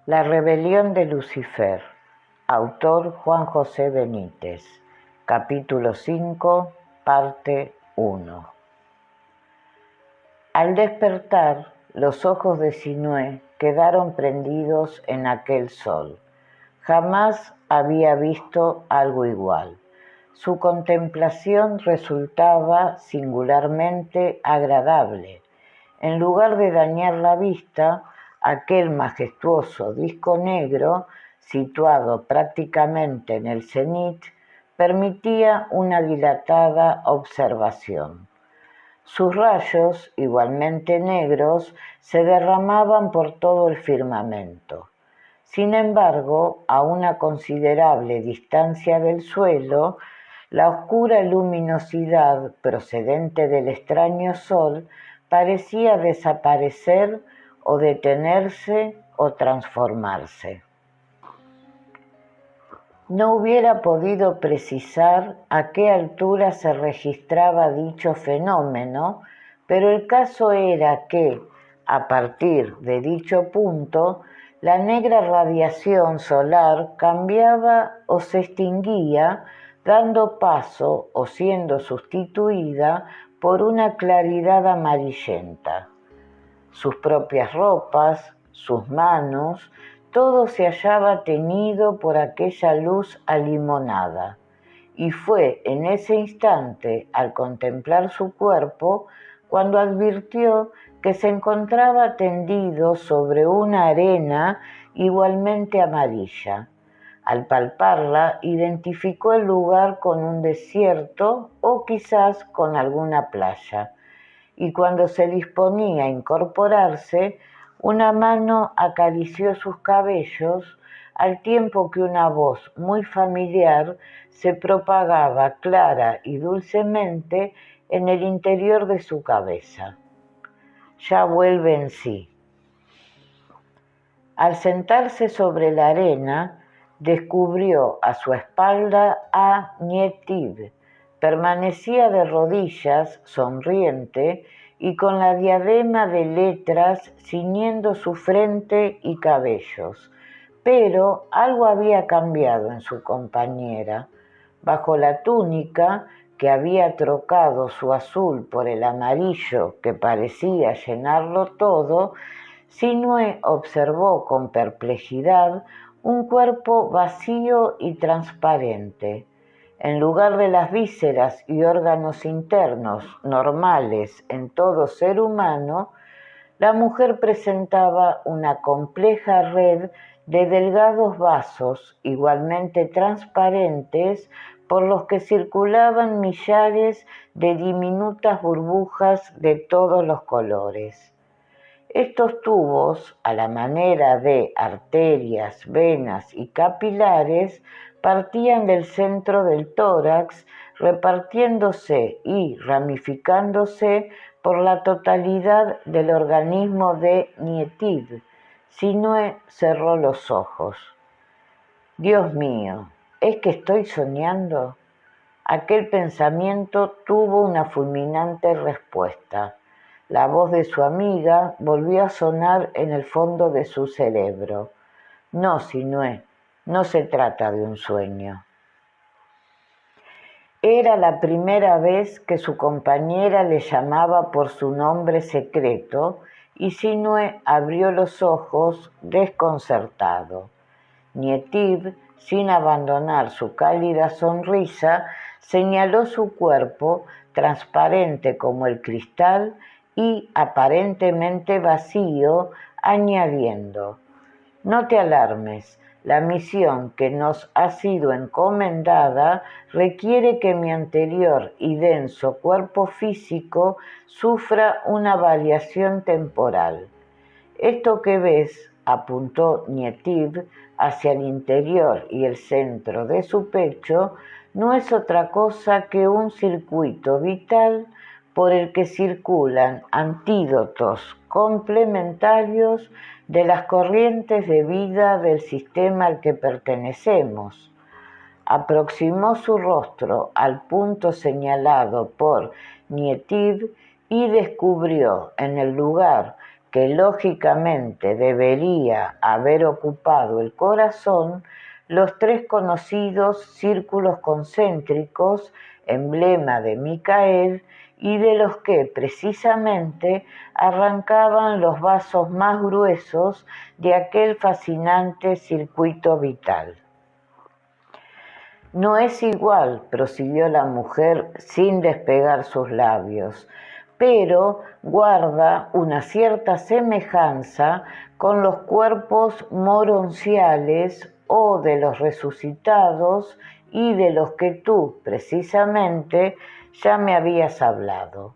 La rebelión de Lucifer. Autor Juan José Benítez. Capítulo 5, parte 1. Al despertar, los ojos de Sinué quedaron prendidos en aquel sol. Jamás había visto algo igual. Su contemplación resultaba singularmente agradable. En lugar de dañar la vista, aquel majestuoso disco negro, situado prácticamente en el cenit, permitía una dilatada observación. Sus rayos, igualmente negros, se derramaban por todo el firmamento. Sin embargo, a una considerable distancia del suelo, la oscura luminosidad procedente del extraño sol parecía desaparecer o detenerse o transformarse. No hubiera podido precisar a qué altura se registraba dicho fenómeno, pero el caso era que, a partir de dicho punto, la negra radiación solar cambiaba o se extinguía, dando paso o siendo sustituida por una claridad amarillenta. Sus propias ropas, sus manos, todo se hallaba teñido por aquella luz alimonada, y fue en ese instante, al contemplar su cuerpo, cuando advirtió que se encontraba tendido sobre una arena igualmente amarilla. Al palparla, identificó el lugar con un desierto o quizás con alguna playa, y cuando se disponía a incorporarse, una mano acarició sus cabellos al tiempo que una voz muy familiar se propagaba clara y dulcemente en el interior de su cabeza. Ya vuelve en sí. Al sentarse sobre la arena, descubrió a su espalda a Nietid. Permanecía de rodillas, sonriente, y con la diadema de letras ciñendo su frente y cabellos. Pero algo había cambiado en su compañera. Bajo la túnica, que había trocado su azul por el amarillo que parecía llenarlo todo, Sinué observó con perplejidad un cuerpo vacío y transparente. En lugar de las vísceras y órganos internos normales en todo ser humano, la mujer presentaba una compleja red de delgados vasos igualmente transparentes por los que circulaban millares de diminutas burbujas de todos los colores. Estos tubos, a la manera de arterias, venas y capilares, partían del centro del tórax, repartiéndose y ramificándose por la totalidad del organismo de Nietid. Sinué cerró los ojos. Dios mío, ¿es que estoy soñando? Aquel pensamiento tuvo una fulminante respuesta. La voz de su amiga volvió a sonar en el fondo de su cerebro. No, Sinué, no se trata de un sueño. Era la primera vez que su compañera le llamaba por su nombre secreto y Sinué abrió los ojos desconcertado. Nietid, sin abandonar su cálida sonrisa, señaló su cuerpo, transparente como el cristal y aparentemente vacío, añadiendo: «No te alarmes, la misión que nos ha sido encomendada requiere que mi anterior y denso cuerpo físico sufra una variación temporal. Esto que ves», apuntó Nietid hacia el interior y el centro de su pecho, «no es otra cosa que un circuito vital por el que circulan antídotos complementarios de las corrientes de vida del sistema al que pertenecemos». Aproximó su rostro al punto señalado por Nietid y descubrió en el lugar que lógicamente debería haber ocupado el corazón, los tres conocidos círculos concéntricos, emblema de Micael, y de los que precisamente arrancaban los vasos más gruesos de aquel fascinante circuito vital. No es igual, prosiguió la mujer sin despegar sus labios, pero guarda una cierta semejanza con los cuerpos moronciales o de los resucitados y de los que tú, precisamente, ya me habías hablado.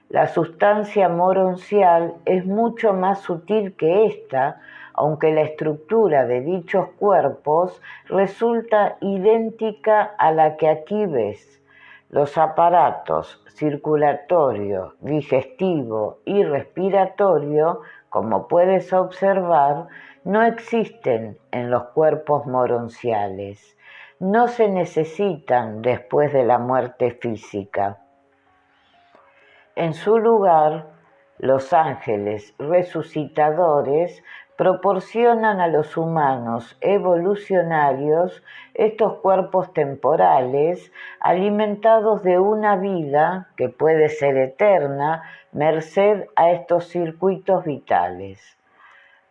La sustancia moroncial es mucho más sutil que esta, aunque la estructura de dichos cuerpos resulta idéntica a la que aquí ves. Los aparatos circulatorio, digestivo y respiratorio, como puedes observar, no existen en los cuerpos moronciales. No se necesitan después de la muerte física. En su lugar, los ángeles resucitadores proporcionan a los humanos evolucionarios estos cuerpos temporales alimentados de una vida que puede ser eterna merced a estos circuitos vitales.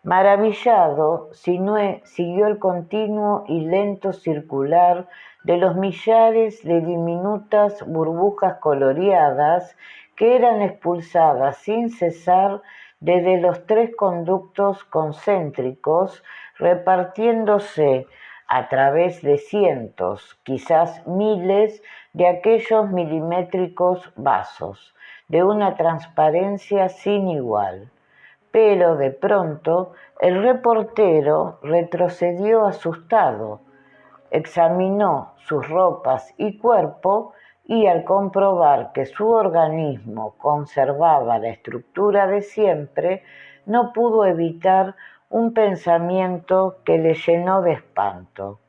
Maravillado, Sinué siguió el continuo y lento circular de los millares de diminutas burbujas coloreadas que eran expulsadas sin cesar desde los tres conductos concéntricos, repartiéndose a través de cientos, quizás miles, de aquellos milimétricos vasos, de una transparencia sin igual. Pero de pronto el reportero retrocedió asustado, examinó sus ropas y cuerpo y al comprobar que su organismo conservaba la estructura de siempre, no pudo evitar un pensamiento que le llenó de espanto.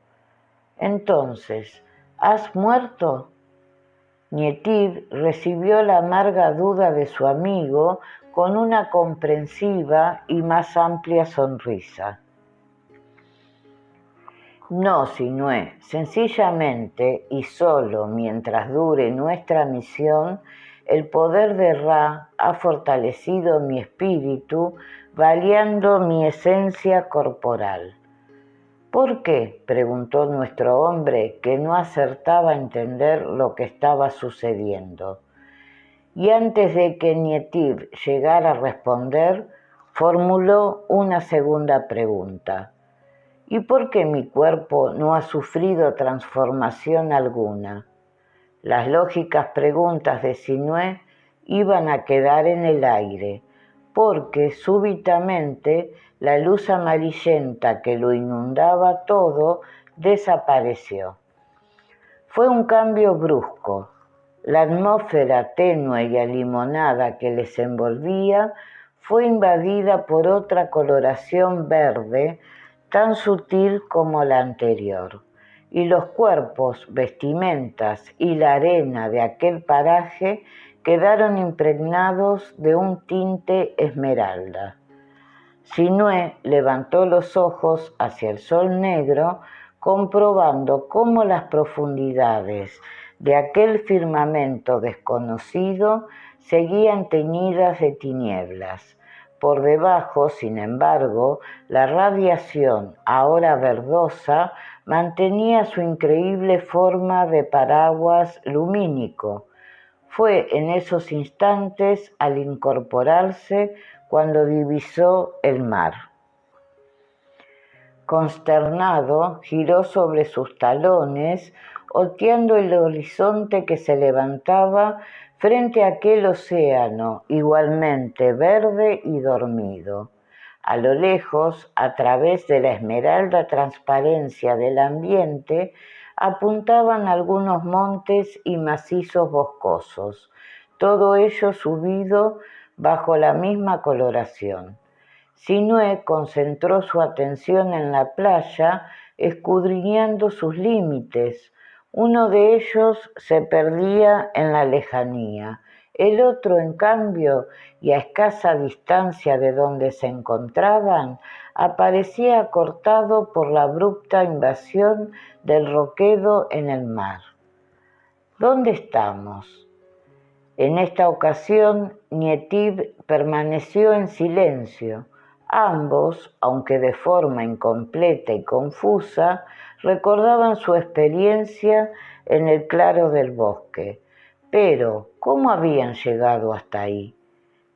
Entonces, ¿has muerto? Nietiv recibió la amarga duda de su amigo con una comprensiva y más amplia sonrisa. No, Sinué, sencillamente y solo mientras dure nuestra misión, el poder de Ra ha fortalecido mi espíritu, variando mi esencia corporal. ¿Por qué?, preguntó nuestro hombre, que no acertaba a entender lo que estaba sucediendo. Y antes de que Nietiv llegara a responder, formuló una segunda pregunta. ¿Y por qué mi cuerpo no ha sufrido transformación alguna? Las lógicas preguntas de Sinué iban a quedar en el aire, porque súbitamente la luz amarillenta que lo inundaba todo desapareció. Fue un cambio brusco. La atmósfera tenue y alimonada que les envolvía fue invadida por otra coloración verde tan sutil como la anterior, y los cuerpos, vestimentas y la arena de aquel paraje quedaron impregnados de un tinte esmeralda. Sinué levantó los ojos hacia el sol negro, comprobando cómo las profundidades de aquel firmamento desconocido seguían teñidas de tinieblas. Por debajo, sin embargo, la radiación, ahora verdosa, mantenía su increíble forma de paraguas lumínico. Fue en esos instantes, al incorporarse, cuando divisó el mar. Consternado, giró sobre sus talones, oteando el horizonte que se levantaba frente a aquel océano igualmente verde y dormido. A lo lejos, a través de la esmeralda transparencia del ambiente, apuntaban algunos montes y macizos boscosos, todo ello subido bajo la misma coloración. Sinué concentró su atención en la playa, escudriñando sus límites. Uno de ellos se perdía en la lejanía, El otro, en cambio, y a escasa distancia de donde se encontraban, aparecía cortado por la abrupta invasión del Roquedo en el mar. ¿Dónde estamos? En esta ocasión, Nietib permaneció en silencio. Ambos, aunque de forma incompleta y confusa, recordaban su experiencia en el claro del bosque. Pero, ¿cómo habían llegado hasta ahí?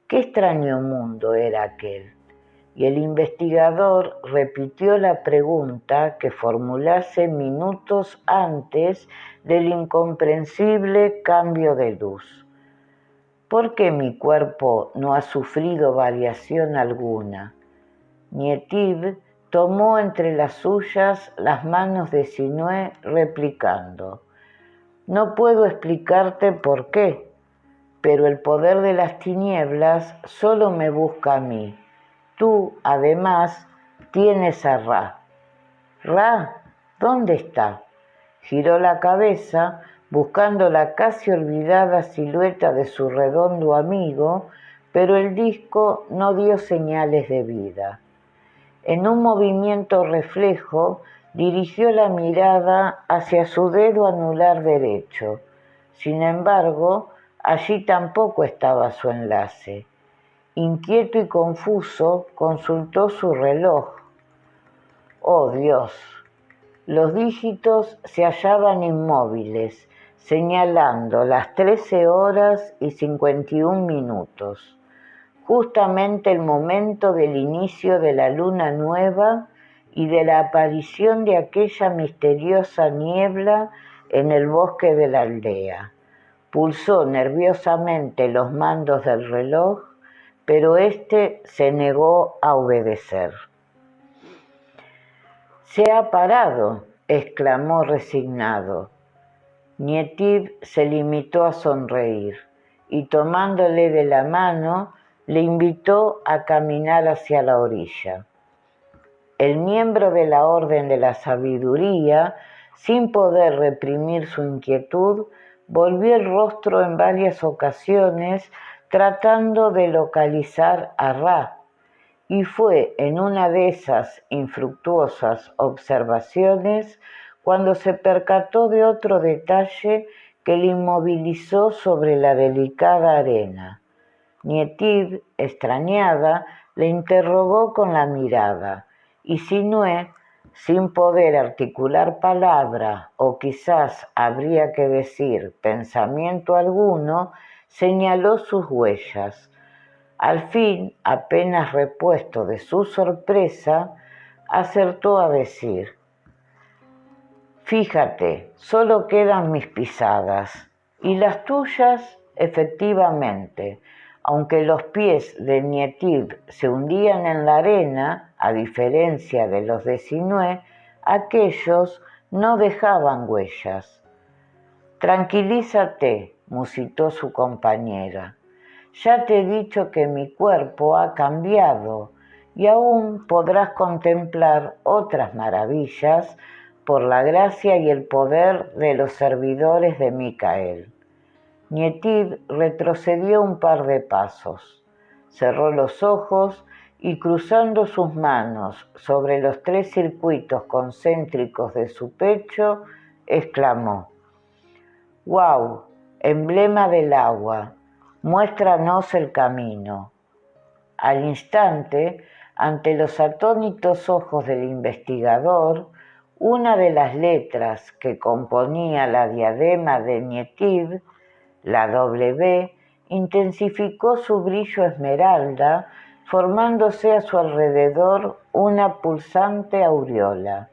¿Qué extraño mundo era aquel? Y el investigador repitió la pregunta que formulase minutos antes del incomprensible cambio de luz. ¿Por qué mi cuerpo no ha sufrido variación alguna? Nietib tomó entre las suyas las manos de Sinué, replicando: no puedo explicarte por qué, pero el poder de las tinieblas solo me busca a mí. Tú, además, tienes a Ra. ¿Ra? ¿Dónde está? Giró la cabeza, buscando la casi olvidada silueta de su redondo amigo, pero el disco no dio señales de vida. En un movimiento reflejo, dirigió la mirada hacia su dedo anular derecho. Sin embargo, allí tampoco estaba su enlace. Inquieto y confuso, consultó su reloj. ¡Oh, Dios! Los dígitos se hallaban inmóviles, señalando las 13 horas y 51 minutos, justamente el momento del inicio de la luna nueva y de la aparición de aquella misteriosa niebla en el bosque de la aldea. Pulsó nerviosamente los mandos del reloj, pero éste se negó a obedecer. «Se ha parado», exclamó resignado. Nietib se limitó a sonreír y, tomándole de la mano, le invitó a caminar hacia la orilla. El miembro de la Orden de la Sabiduría, sin poder reprimir su inquietud, volvió el rostro en varias ocasiones tratando de localizar a Ra, y fue en una de esas infructuosas observaciones cuando se percató de otro detalle que le inmovilizó sobre la delicada arena. Nietib, extrañada, le interrogó con la mirada, y Sinué, sin poder articular palabra, o quizás habría que decir pensamiento alguno, señaló sus huellas. Al fin, apenas repuesto de su sorpresa, acertó a decir: «Fíjate, solo quedan mis pisadas, y las tuyas, efectivamente». Aunque los pies de Nietib se hundían en la arena, a diferencia de los de Sinué, aquellos no dejaban huellas. «Tranquilízate», musitó su compañera. «Ya te he dicho que mi cuerpo ha cambiado y aún podrás contemplar otras maravillas por la gracia y el poder de los servidores de Micael». Nietib retrocedió un par de pasos, cerró los ojos y, cruzando sus manos sobre los 3 circuitos concéntricos de su pecho, exclamó: «¡Guau! Emblema del agua, muéstranos el camino». Al instante, ante los atónitos ojos del investigador, una de las letras que componía la diadema de Nietib, la W, intensificó su brillo esmeralda, formándose a su alrededor una pulsante aureola.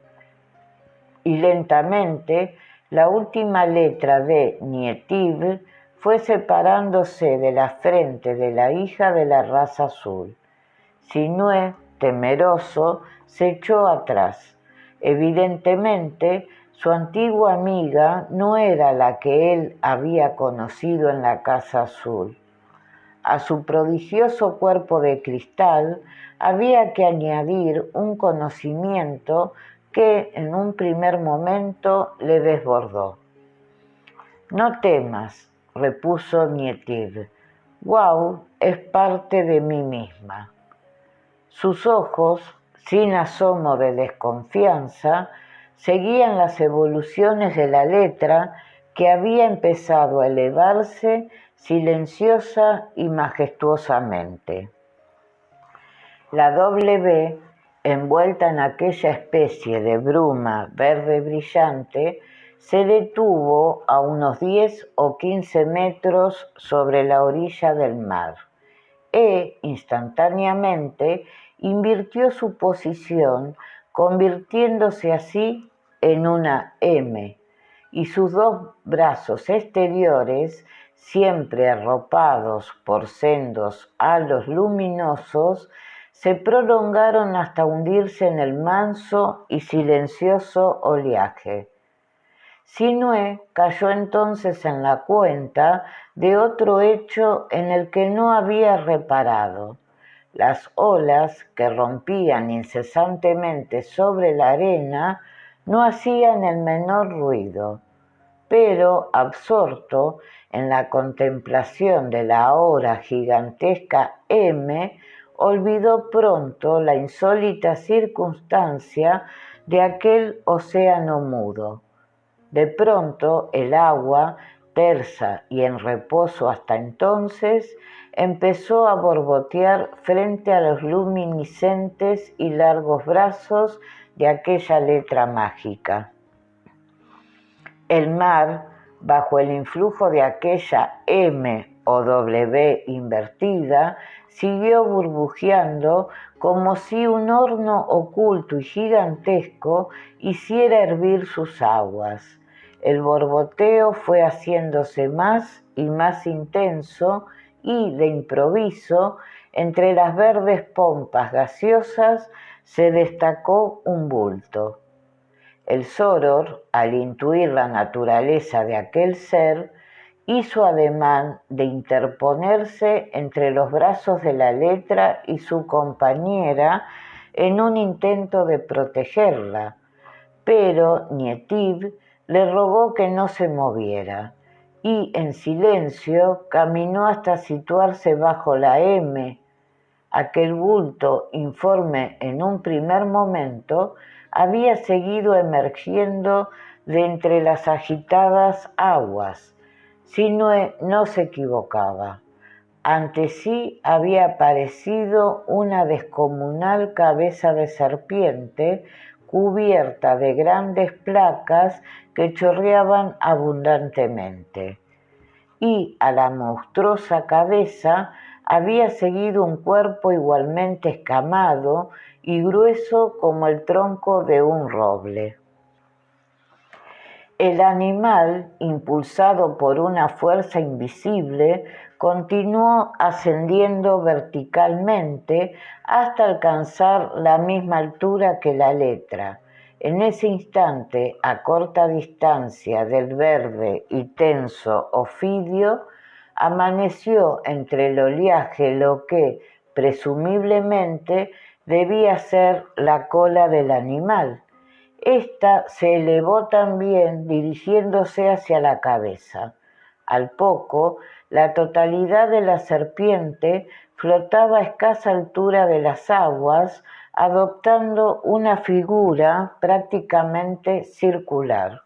Y lentamente, la última letra de Nietib fue separándose de la frente de la hija de la raza azul. Sinué, temeroso, se echó atrás. Evidentemente, su antigua amiga no era la que él había conocido en la Casa Azul. A su prodigioso cuerpo de cristal había que añadir un conocimiento que en un primer momento le desbordó. «No temas», repuso Nietib, Wow es parte de mí misma. Sus ojos, sin asomo de desconfianza, seguían las evoluciones de la letra que había empezado a elevarse silenciosa y majestuosamente. La W, envuelta en aquella especie de bruma verde brillante, se detuvo a unos 10 o 15 metros sobre la orilla del mar. Instantáneamente invirtió su posición, convirtiéndose así en una M, y sus dos brazos exteriores, siempre arropados por sendos halos luminosos, se prolongaron hasta hundirse en el manso y silencioso oleaje. Sinué cayó entonces en la cuenta de otro hecho en el que no había reparado. Las olas que rompían incesantemente sobre la arena no hacían el menor ruido, pero absorto en la contemplación de la ahora gigantesca M, olvidó pronto la insólita circunstancia de aquel océano mudo. De pronto el agua, tersa y en reposo hasta entonces, empezó a borbotear frente a los luminiscentes y largos brazos de aquella letra mágica. El mar, bajo el influjo de aquella M o W invertida, siguió burbujeando como si un horno oculto y gigantesco hiciera hervir sus aguas. El borboteo fue haciéndose más y más intenso y, de improviso, entre las verdes pompas gaseosas se destacó un bulto. El soror, al intuir la naturaleza de aquel ser, hizo ademán de interponerse entre los brazos de la letra y su compañera en un intento de protegerla, pero Nietiv le rogó que no se moviera y en silencio caminó hasta situarse bajo la M. Aquel bulto, informe en un primer momento, había seguido emergiendo de entre las agitadas aguas. Sinué no se equivocaba. Ante sí había aparecido una descomunal cabeza de serpiente cubierta de grandes placas que chorreaban abundantemente. Y a la monstruosa cabeza había seguido un cuerpo igualmente escamado y grueso como el tronco de un roble. El animal, impulsado por una fuerza invisible, continuó ascendiendo verticalmente hasta alcanzar la misma altura que la letra. En ese instante, a corta distancia del verde y tenso ofidio, amaneció entre el oleaje lo que, presumiblemente, debía ser la cola del animal. Esta se elevó también dirigiéndose hacia la cabeza. Al poco, la totalidad de la serpiente flotaba a escasa altura de las aguas, adoptando una figura prácticamente circular.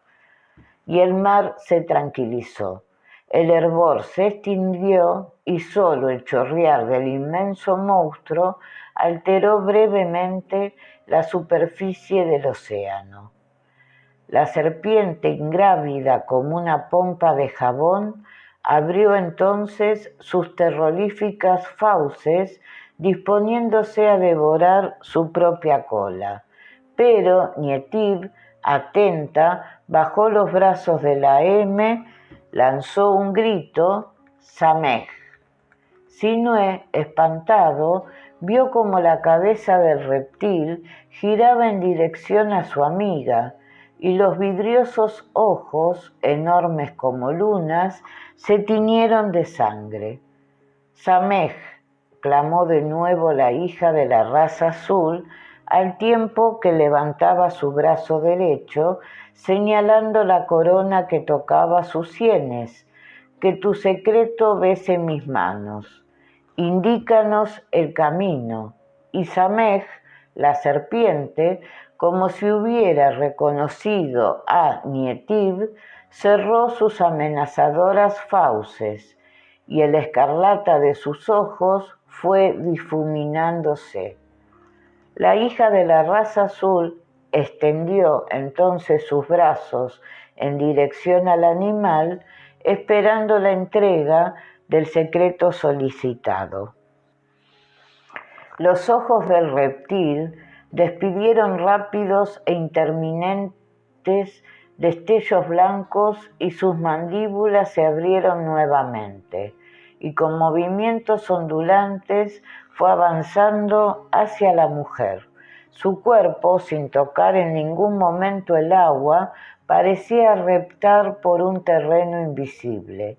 Y el mar se tranquilizó. El hervor se extinguió y solo el chorrear del inmenso monstruo alteró brevemente la superficie del océano. La serpiente, ingrávida como una pompa de jabón, abrió entonces sus terroríficas fauces, disponiéndose a devorar su propia cola. Pero Nietiv, atenta, bajó los brazos de la M, lanzó un grito, Samej. Sinué, espantado, vio como la cabeza del reptil giraba en dirección a su amiga, y los vidriosos ojos, enormes como lunas, se tiñeron de sangre. Samej, clamó de nuevo la hija de la raza azul, al tiempo que levantaba su brazo derecho, señalando la corona que tocaba sus sienes. que tu secreto bese mis manos. Indícanos el camino. Y Samej, la serpiente, como si hubiera reconocido a Nietiv, cerró sus amenazadoras fauces, y el escarlata de sus ojos fue difuminándose. La hija de la raza azul extendió entonces sus brazos en dirección al animal, esperando la entrega del secreto solicitado. Los ojos del reptil despidieron rápidos e interminentes destellos blancos y sus mandíbulas se abrieron nuevamente, y con movimientos ondulantes fue avanzando hacia la mujer. Su cuerpo, sin tocar en ningún momento el agua, parecía reptar por un terreno invisible.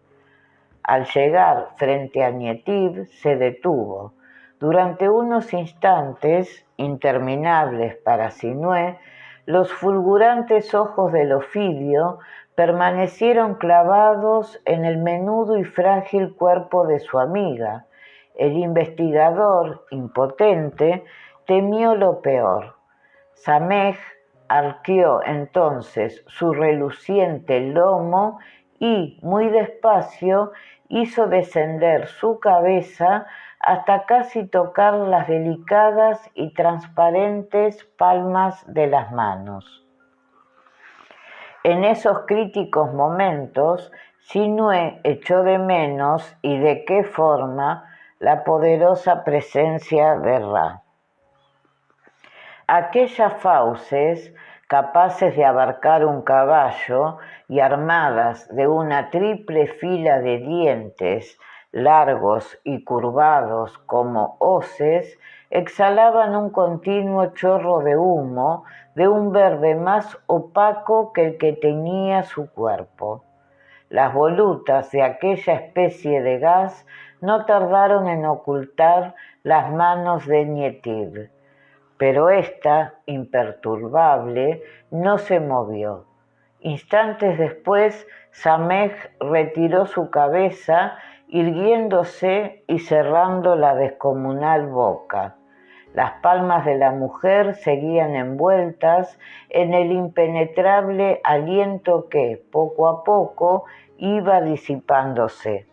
Al llegar frente a Nietiv, se detuvo. Durante unos instantes, interminables para Sinué, los fulgurantes ojos del ofidio permanecieron clavados en el menudo y frágil cuerpo de su amiga. El investigador, impotente, temió lo peor. Samej arqueó entonces su reluciente lomo y, muy despacio, hizo descender su cabeza hasta casi tocar las delicadas y transparentes palmas de las manos. En esos críticos momentos, Sinué echó de menos, y de qué forma, la poderosa presencia de Ra. Aquellas fauces, capaces de abarcar un caballo y armadas de una triple fila de dientes largos y curvados como hoces, exhalaban un continuo chorro de humo de un verde más opaco que el que tenía su cuerpo. Las volutas de aquella especie de gas no tardaron en ocultar las manos de Nietiv. Pero ésta, imperturbable, no se movió. Instantes después, Samej retiró su cabeza, irguiéndose y cerrando la descomunal boca. Las palmas de la mujer seguían envueltas en el impenetrable aliento que, poco a poco, iba disipándose.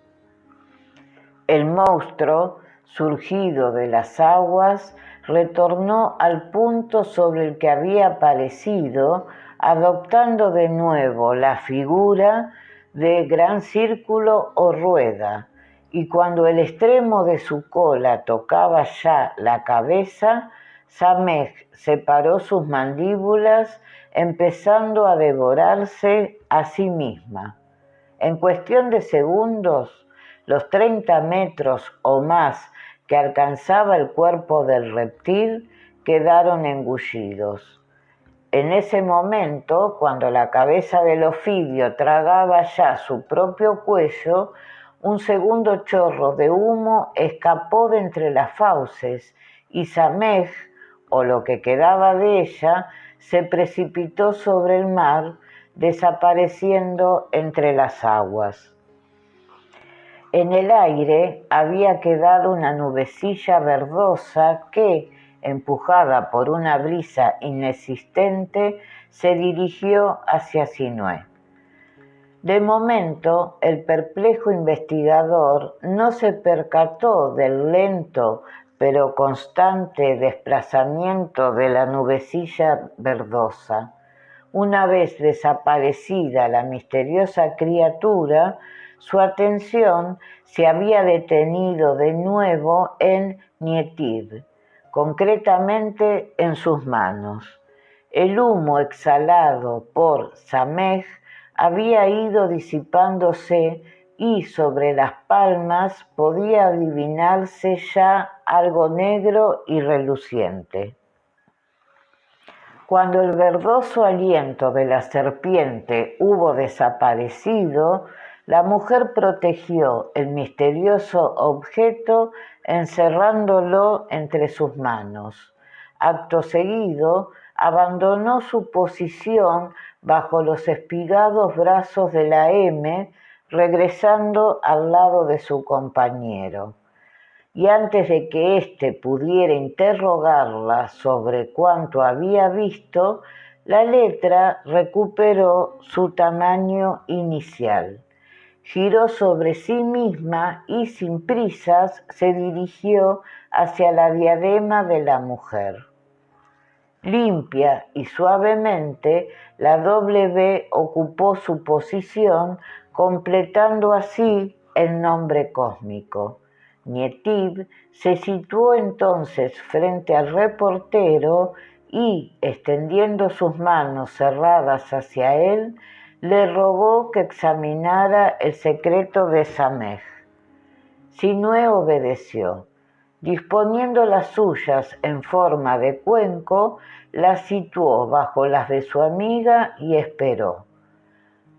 El monstruo, surgido de las aguas, retornó al punto sobre el que había aparecido, adoptando de nuevo la figura de gran círculo o rueda, y cuando el extremo de su cola tocaba ya la cabeza, Samej separó sus mandíbulas, empezando a devorarse a sí misma. En cuestión de segundos, los 30 metros o más que alcanzaba el cuerpo del reptil quedaron engullidos. En ese momento, cuando la cabeza del ofidio tragaba ya su propio cuello, un segundo chorro de humo escapó de entre las fauces y Samej, o lo que quedaba de ella, se precipitó sobre el mar, desapareciendo entre las aguas. En el aire había quedado una nubecilla verdosa que, empujada por una brisa inexistente, se dirigió hacia Sinué. De momento, el perplejo investigador no se percató del lento pero constante desplazamiento de la nubecilla verdosa. Una vez desaparecida la misteriosa criatura, su atención se había detenido de nuevo en Nietiv, concretamente en sus manos. El humo exhalado por Samej había ido disipándose y sobre las palmas podía adivinarse ya algo negro y reluciente. Cuando el verdoso aliento de la serpiente hubo desaparecido, la mujer protegió el misterioso objeto encerrándolo entre sus manos. Acto seguido, abandonó su posición bajo los espigados brazos de la M, regresando al lado de su compañero. Y antes de que éste pudiera interrogarla sobre cuánto había visto, la letra recuperó su tamaño inicial. Giró sobre sí misma y sin prisas se dirigió hacia la diadema de la mujer. Limpia y suavemente, la W ocupó su posición, completando así el nombre cósmico. Nietiv se situó entonces frente al reportero y, extendiendo sus manos cerradas hacia él, le rogó que examinara el secreto de Samej. Sinué obedeció. Disponiendo las suyas en forma de cuenco, las situó bajo las de su amiga y esperó.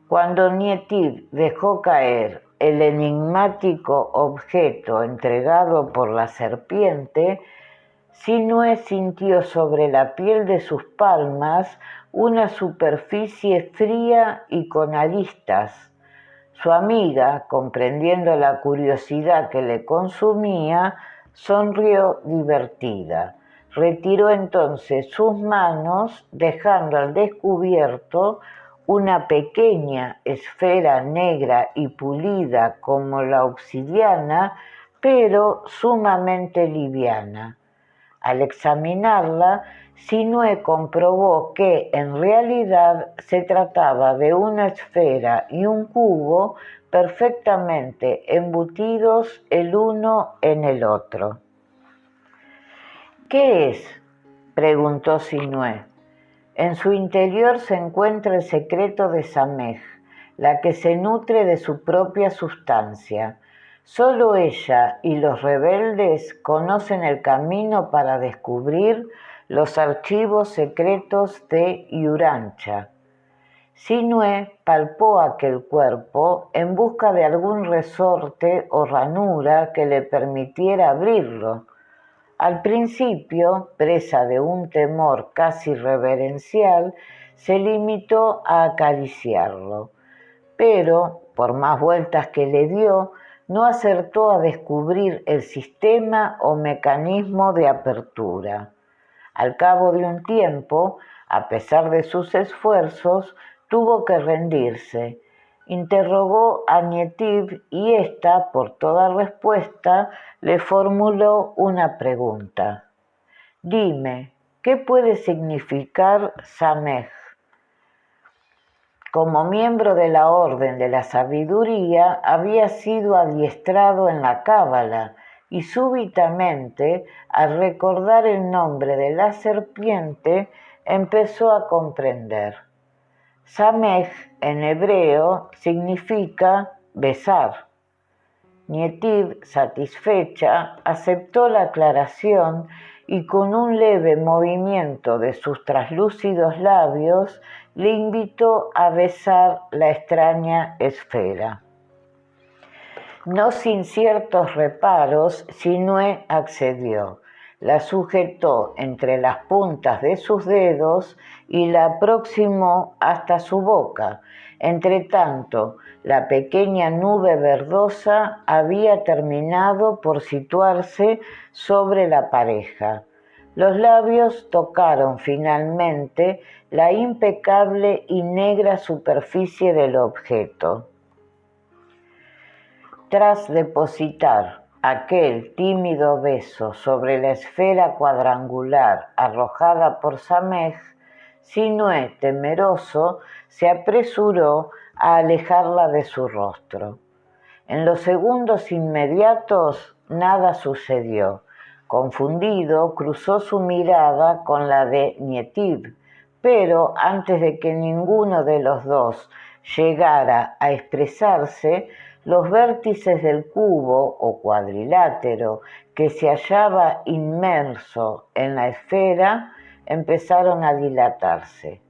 Cuando Nietiv dejó caer el enigmático objeto entregado por la serpiente, Sinué sintió sobre la piel de sus palmas una superficie fría y con aristas. Su amiga, comprendiendo la curiosidad que le consumía, sonrió divertida. Retiró entonces sus manos, dejando al descubierto una pequeña esfera negra y pulida como la obsidiana, pero sumamente liviana. Al examinarla, Sinué comprobó que en realidad se trataba de una esfera y un cubo perfectamente embutidos el uno en el otro. ¿Qué es?, preguntó Sinué. En su interior se encuentra el secreto de Samej, la que se nutre de su propia sustancia. Solo ella y los rebeldes conocen el camino para descubrir los archivos secretos de Urantia. Sinué palpó aquel cuerpo en busca de algún resorte o ranura que le permitiera abrirlo. Al principio, presa de un temor casi reverencial, se limitó a acariciarlo, pero, por más vueltas que le dio, no acertó a descubrir el sistema o mecanismo de apertura. Al cabo de un tiempo, a pesar de sus esfuerzos, tuvo que rendirse. Interrogó a Nietiv y ésta, por toda respuesta, le formuló una pregunta. Dime, ¿qué puede significar Samej? Como miembro de la Orden de la Sabiduría, había sido adiestrado en la Cábala y súbitamente, al recordar el nombre de la serpiente, empezó a comprender. Samej en hebreo significa besar. Nietiv, satisfecha, aceptó la aclaración y con un leve movimiento de sus traslúcidos labios le invitó a besar la extraña esfera. No sin ciertos reparos, Sinué accedió. La sujetó entre las puntas de sus dedos y la aproximó hasta su boca. Entretanto, la pequeña nube verdosa había terminado por situarse sobre la pareja. Los labios tocaron finalmente la impecable y negra superficie del objeto. Tras depositar aquel tímido beso sobre la esfera cuadrangular arrojada por Samej, Sinué, temeroso, se apresuró a alejarla de su rostro. En los segundos inmediatos nada sucedió. Confundido, cruzó su mirada con la de Nietiv, pero antes de que ninguno de los dos llegara a expresarse, los vértices del cubo o cuadrilátero que se hallaba inmerso en la esfera empezaron a dilatarse.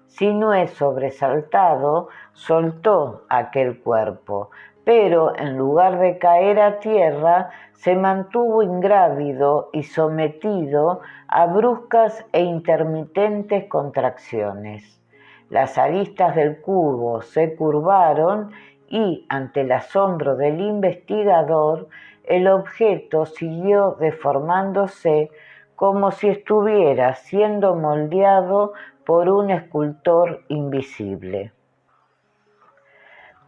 Sinué, sobresaltado, soltó aquel cuerpo, pero en lugar de caer a tierra, se mantuvo ingrávido y sometido a bruscas e intermitentes contracciones. Las aristas del cubo se curvaron y, ante el asombro del investigador, el objeto siguió deformándose como si estuviera siendo moldeado por un escultor invisible.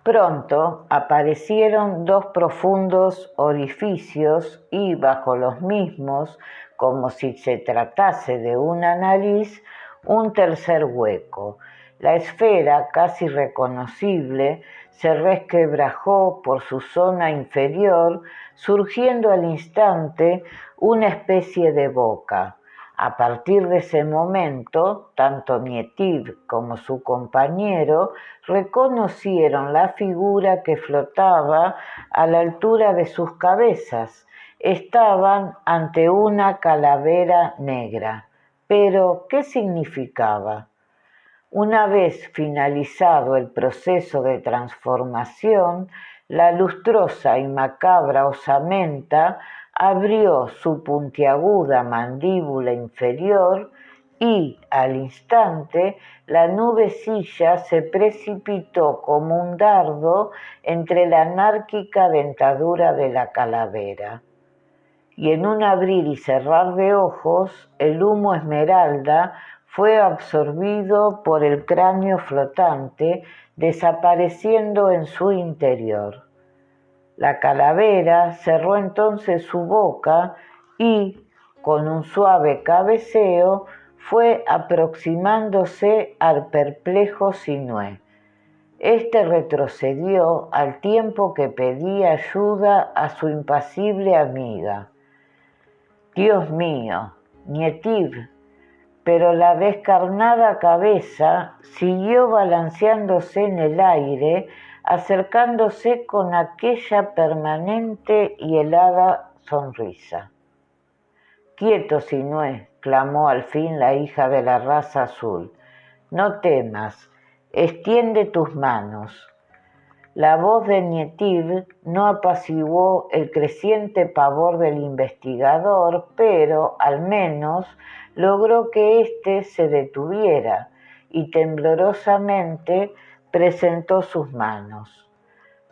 Pronto aparecieron dos profundos orificios y bajo los mismos, como si se tratase de una nariz, un tercer hueco. La esfera, casi reconocible, se resquebrajó por su zona inferior, surgiendo al instante una especie de boca. A partir de ese momento, tanto Nietiv como su compañero reconocieron la figura que flotaba a la altura de sus cabezas. Estaban ante una calavera negra. Pero, ¿qué significaba? Una vez finalizado el proceso de transformación, la lustrosa y macabra osamenta abrió su puntiaguda mandíbula inferior y, al instante, la nubecilla se precipitó como un dardo entre la anárquica dentadura de la calavera. Y en un abrir y cerrar de ojos, el humo esmeralda fue absorbido por el cráneo flotante, desapareciendo en su interior. La calavera cerró entonces su boca y, con un suave cabeceo, fue aproximándose al perplejo Sinué. Este retrocedió al tiempo que pedía ayuda a su impasible amiga. Dios mío, Nietiv, pero la descarnada cabeza siguió balanceándose en el aire, acercándose con aquella permanente y helada sonrisa. Quieto, Sinué, clamó al fin la hija de la raza azul. No temas, extiende tus manos. La voz de Nietiv no apaciguó el creciente pavor del investigador, pero, al menos, logró que éste se detuviera y temblorosamente presentó sus manos.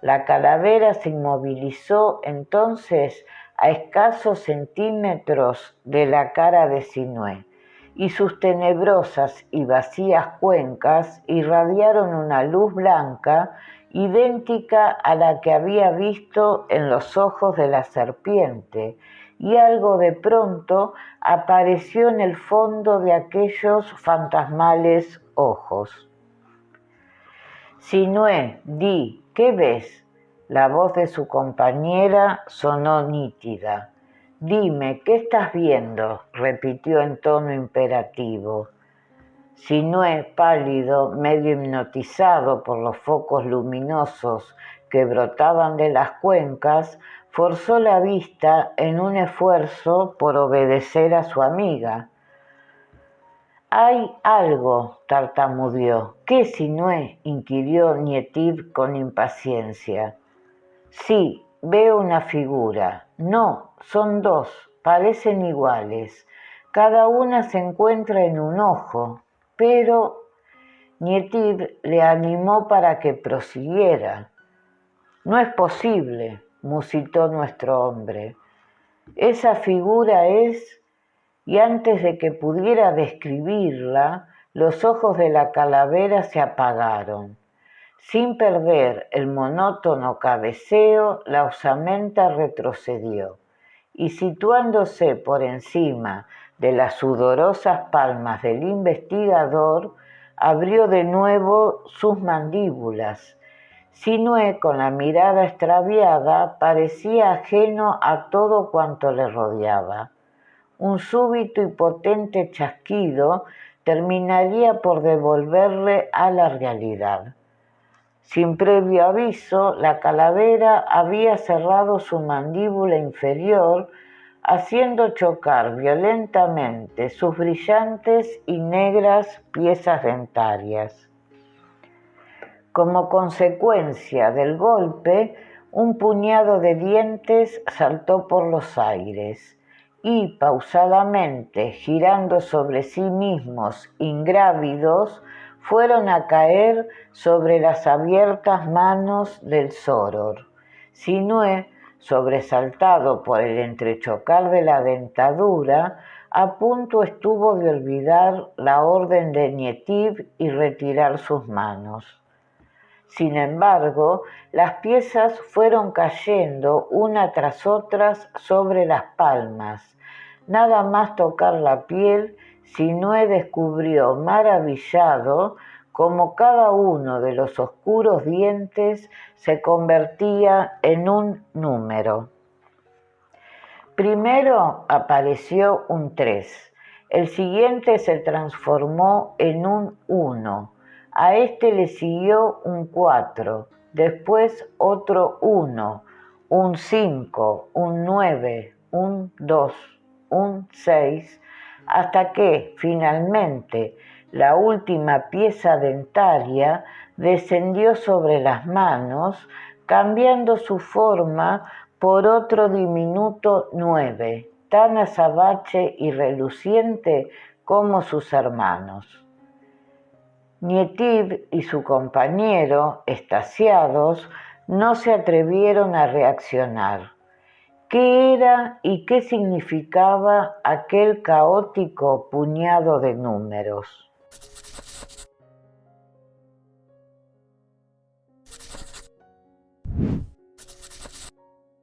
La calavera se inmovilizó entonces a escasos centímetros de la cara de Sinué, y sus tenebrosas y vacías cuencas irradiaron una luz blanca idéntica a la que había visto en los ojos de la serpiente, y algo de pronto apareció en el fondo de aquellos fantasmales ojos. Sinué, di, ¿qué ves? La voz de su compañera sonó nítida. Dime, ¿qué estás viendo? Repitió en tono imperativo. Sinué, pálido, medio hipnotizado por los focos luminosos que brotaban de las cuencas, forzó la vista en un esfuerzo por obedecer a su amiga. Hay algo, tartamudeó. ¿Qué, Sinué? Inquirió Nietiv con impaciencia. Sí, veo una figura. No, son dos, parecen iguales. Cada una se encuentra en un ojo, pero Nietiv le animó para que prosiguiera. No es posible, musitó nuestro hombre. Esa figura es... Y antes de que pudiera describirla, los ojos de la calavera se apagaron. Sin perder el monótono cabeceo, la osamenta retrocedió y, situándose por encima de las sudorosas palmas del investigador, abrió de nuevo sus mandíbulas. Sinué, con la mirada extraviada, parecía ajeno a todo cuanto le rodeaba. Un súbito y potente chasquido terminaría por devolverle a la realidad. Sin previo aviso, la calavera había cerrado su mandíbula inferior, haciendo chocar violentamente sus brillantes y negras piezas dentarias. Como consecuencia del golpe, un puñado de dientes saltó por los aires y, pausadamente girando sobre sí mismos ingrávidos, fueron a caer sobre las abiertas manos del Soror. Sinué, sobresaltado por el entrechocar de la dentadura, a punto estuvo de olvidar la orden de Nietiv y retirar sus manos. Sin embargo, las piezas fueron cayendo una tras otras sobre las palmas. Nada más tocar la piel, Sinué descubrió maravillado cómo cada uno de los oscuros dientes se convertía en un número. Primero apareció un 3, el siguiente se transformó en un 1, a este le siguió un 4, después otro 1, un 5, un 9, un 2, un 6, hasta que finalmente la última pieza dentaria descendió sobre las manos, cambiando su forma por otro diminuto 9, tan azabache y reluciente como sus hermanos. Nietiv y su compañero, extasiados, no se atrevieron a reaccionar. ¿Qué era y qué significaba aquel caótico puñado de números?